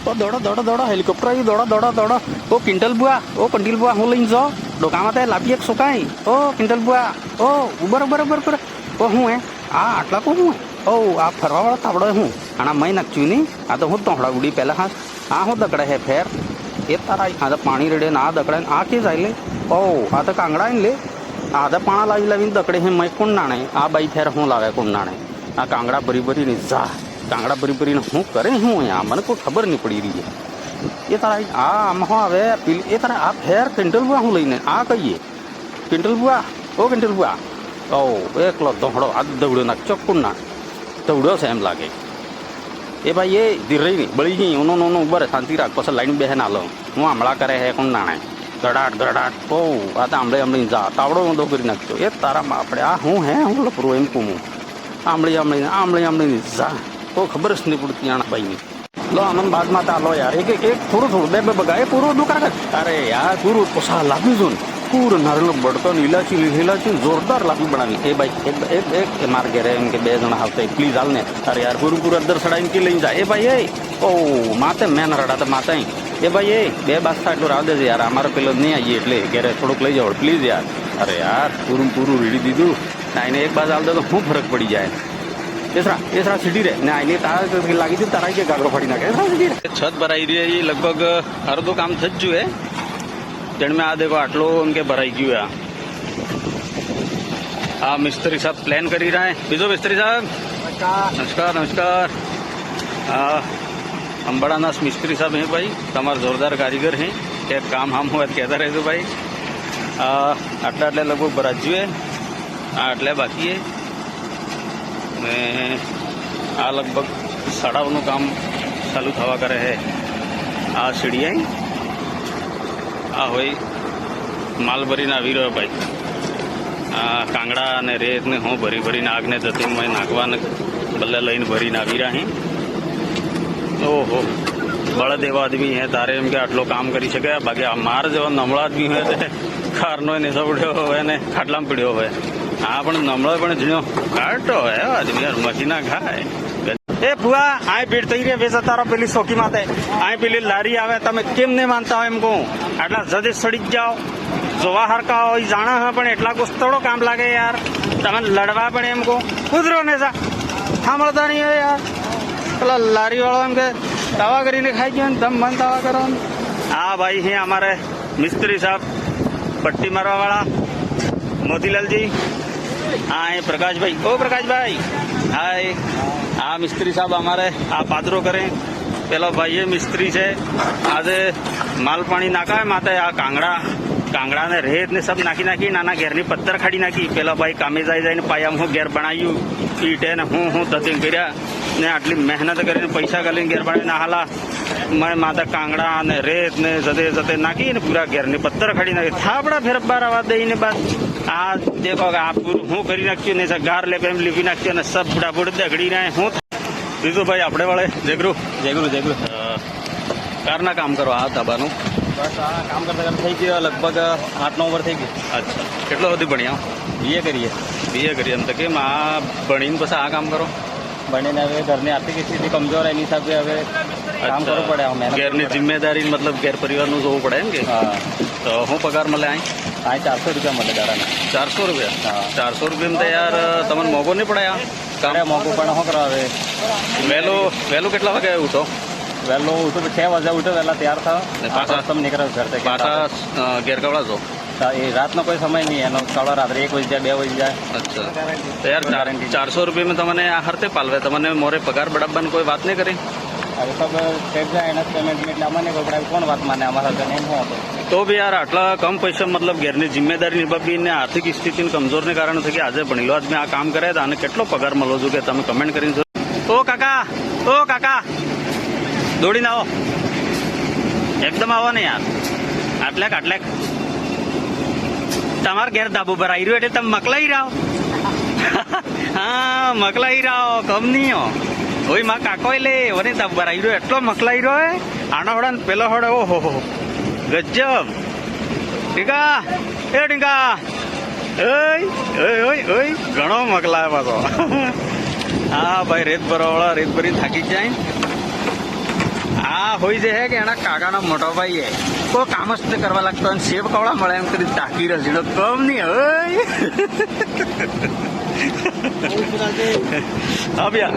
ओ दौड़ो दौड़ो दौड़ो हेलिकॉप्टर આવી દોડો દોડો દોડો ઓ કિંટલ બુઆ હું લઈને જો ડોકામાં તે લાપી એક સુકાઈ ઓ કિંટલ બુઆ ઓ ઉબર ઉબર ઉબર ઉબર ઓ હું હે આ આટલા કો હું ઓ આ ફરવાવાળો તાવડો હું આના મય નાખ્યું નહીં આ તો હું તોહડા ઉડી પહેલા હા આ હું દકડે હે ફેર એ તારા આ તો પાણી રેડે ના દકડે આ કે જાય લે ઓ આ તો કાંગડા ને આ તો પાણા લાવી લાવીને દકડે હે મય કોણ નાણે આ બાઈ ફેર હું લાવે કોણ નાણે આ કાંગડા ભરી ભરીને જા કાંગડા ભરી ભરીને હું કરે હું અહીંયા મને કોઈ ખબર નહીં પડી રહી છે એ તારા આ આમાં હવે એ તારા આ ફેર કિંટલ બુઆ હું લઈને આ કહીએ કિંટલ બુઆ ઓ કિંટલ બુઆ ઓ એકલો દોહડો આ દવડ્યો ના ચોખ્ખું ના દવડ્યો છે એમ લાગે એ ભાઈ એ ધીરે નહીં બળી ગઈ ઓનો નો ઉભર શાંતિ રાખ પછી લાઈન બેહે ના લો હું આમળા કરે હે કોણ નાણે ગડાટ ઓ આ તો આમળી જા તાવડો ઊંધો કરી નાખતો એ તારામાં આપણે આ હું હે હું લપરું એમ કહું આમળી જા તો ખબર જ નહીં પડતી આણા ભાઈની લો આનંદ બાદમાં તા લો યાર એક થોડું બે બગા એ પૂરું દુકાન અરે યાર પૂરું પોસા લાગ્યું છું ને પૂરું નારેલું બળતો ને ઇલાચી જોરદાર લાગી બનાવી એ ભાઈ એક માર ઘેરે એમ કે બે જણા આવતા પ્લીઝ હાલ ને અરે યાર પૂરું અદર સડાઈને કે લઈને જાય એ ભાઈ એ ઓ માતે મેન રડા તો માતા એ ભાઈ એ બે બાસ્તા એટલું રાવ દેજે યાર અમારે પેલો નહીં આવીએ એટલે ઘેરે થોડુંક લઈ જાવ પ્લીઝ યાર અરે યાર પૂરું રીડી દીધું એને એક બાજુ હાલ દે તો શું ફરક પડી જાય એસરા સીડી રે ને આઈને તારા લાગી હતી તારા કે ગાગરો ફાડી નાખે એસરા સીડી રે છત ભરાઈ રહી એ લગભગ અડધું કામ થઈ જ જુએ તેણ મેં આ દેખો આટલો એમ કે ભરાઈ ગયું આ મિસ્ત્રી સાહેબ પ્લાન કરી રહ્યા બીજો મિસ્ત્રી સાહેબ નમસ્કાર અંબાડાના મિસ્ત્રી સાહેબ હે ભાઈ તમારા જોરદાર કારીગર હે કે કામ હામ હોય કહેતા રહેજો ભાઈ આટલા લગભગ ભરાઈ જોઈએ આ એટલે બાકી ને આ લગભગ સડાવનું કામ ચાલુ થવા કરે હે આ સીડી આ હોય માલ ભરીને આવી રહ્યો ભાઈ આ કાંગડા અને રેત ને હું ભરીને આગને જતી નાખવાને બલ્લે લઈને ભરીને આવી રહ્યા ઓહો બળદ એવા આદમી હે તારે એમ કે આટલો કામ કરી શકે બાકી આ માર જેવા નમળા આદમી હોય તે ખારનો ને સવડ્યો હોય ને ખાટલામાં પીડ્યો હોય આ પણ નમળો પણ ઝીણો કાઢતો હોય આદમી યાર મસીના ખાય એ ભુઆ આ ભીડ થઈ રહી વેચા તારો પેલી ચોકી માથે આ પેલી લારી આવે તમે કેમ નહીં માનતા હોય એમ કહું આટલા જજે સડી જ જાઓ જોવા હરકા હોય જાણા હા પણ એટલા ગુસ્તોડો કામ લાગે યાર તમે લડવા પણ એમ કહું કુદરો ને જા સાંભળતા નહીં હોય યાર પેલા લારી વાળો એમ કે તાવા કરીને ખાઈ ગયો ને તમે મન તાવા કરો હા ભાઈ હે અમારે મિસ્ત્રી સાહેબ પટ્ટી મારવા વાળા મોતીલાલજી હા એ પ્રકાશભાઈ ઓ પ્રકાશભાઈ હાય આ મિસ્ત્રી સાહેબ અમારે આ પાદરો કરે પેલો ભાઈ મિસ્ત્રી છે આજે માલ પાણી નાખાય માથે આ કાંગડા ને રેત ને સબ નાખી નાના ઘેરની પથ્થર ખાડી નાખી પેલા ભાઈ કામે જાય પાયા હું ઘેર બનાવ્યું ઈટે ને હું ધતિંગ કર્યા ને આટલી મહેનત કરીને પૈસા કરીને ઘેર બનાવીને હાલા મેં માથે કાંગડા ને રેત ને જતે નાખી ને પૂરા ઘેરની પથ્થર ખાડી નાખી થાપડા ફેર બાર આવા દઈને બાદ આ દેખો આ પૂરું હું કરી નાખ્યું ને ગાર લે એમ લીપી નાખ્યું અને સબ બુડાબુડ દગડી ને હું બીજું ભાઈ આપણે વાળે જેગરું કારના કામ કરો આ ધાબાનું બસ આ કામ કરતા થઈ ગયો લગભગ 8-9 વર્ષ થઈ ગયું અચ્છા કેટલો સુધી ભણ્યા બીએ કરીએ એમ તો કેમ આ ભણીને પછી આ કામ કરો ભણીને હવે ઘરની આર્થિક સ્થિતિ કમજોર એની હિસાબે હવે કામ કરવું પડે ઘેરની જિમ્મેદારી મતલબ ઘેર પરિવારનું જોવું પડે એમ કે તો હું પગાર મળે અહીં 400 રૂપિયા મળે દાડાના 400 રૂપિયા 400 રૂપિયા તો યાર તમને મોંઘો નહીં પડે કામ મોંઘું પણ શું કરવા હવે વહેલું કેટલા વાગે ઉઠો વહેલો ઉઠો 6 વાગે ઉઠો વહેલા તૈયાર થાવ પાછા તમે નીકળો ઘર પાછા ઘેર કવડા છો એ રાતનો કોઈ સમય નહીં એનો કવડા રાત્રે 1 વાગે જાય 2 વાગે જાય અચ્છા તો યાર 400 રૂપિયામાં તમને આ હરતે પાલવે તમને મોરે પગાર બડાવવાની કોઈ વાત નહીં કરી હવે સબ સેટ જાય એના પેમેન્ટ એટલે અમને કોઈ કોણ વાત માને અમારા ઘરે એમ શું તો બી યાર આટલા કમ પૈસા મતલબ ઘેરની જિમ્મેદારી નિભાવીને આર્થિક સ્થિતિને કમજોરને કારણે થઈ કે આજે ભણેલો આજ મેં આ કામ કર્યા હતા અને કેટલો પગાર મળો છો કે તમે કમેન્ટ કરીને ઓ કાકા દોડીને આવો એકદમ આવો ને યાર આટલે તમારા ઘેર ધાબુ પર આવી રહ્યો એટલે તમે મકલાઈ રહો હા મકલાઈ રહો કમ નહીં હો ઓય માં કાકો લે વને ધાબુ પર આવી રહ્યો એટલો મકલાઈ રહ્યો આનો હોડા ને પેલો હોડે ઓહો ગજબ ટીકા ઓય ઘણો મકલાય પાછો હા ભાઈ રેત ભરવાળા રેત ભરી થાકી જાય હા આ હોય જે હે કે એના કાકાનો મોટો ભાઈ હે કોઈ કામ જ નહીં કરવા લાગતો અને સેવ કવડા મળે એમ કરી તાકી રહ્યો કમ નહીં હોય अब यार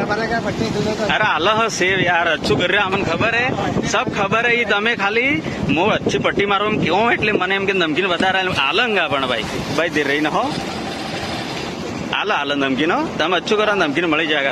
अरे आला ह सेव यार अच्छू कर रहे अमन खबर है सब खबर है તમે ખાલી મો अच्छी पट्टी मारो एम क्यों એટલે મને એમ કે નમકીન વધારે આલંગા પણ ભાઈ દે રહી ન હો આલા નમકીન હો તમે अच्छू કરો નમકીન મળી જાય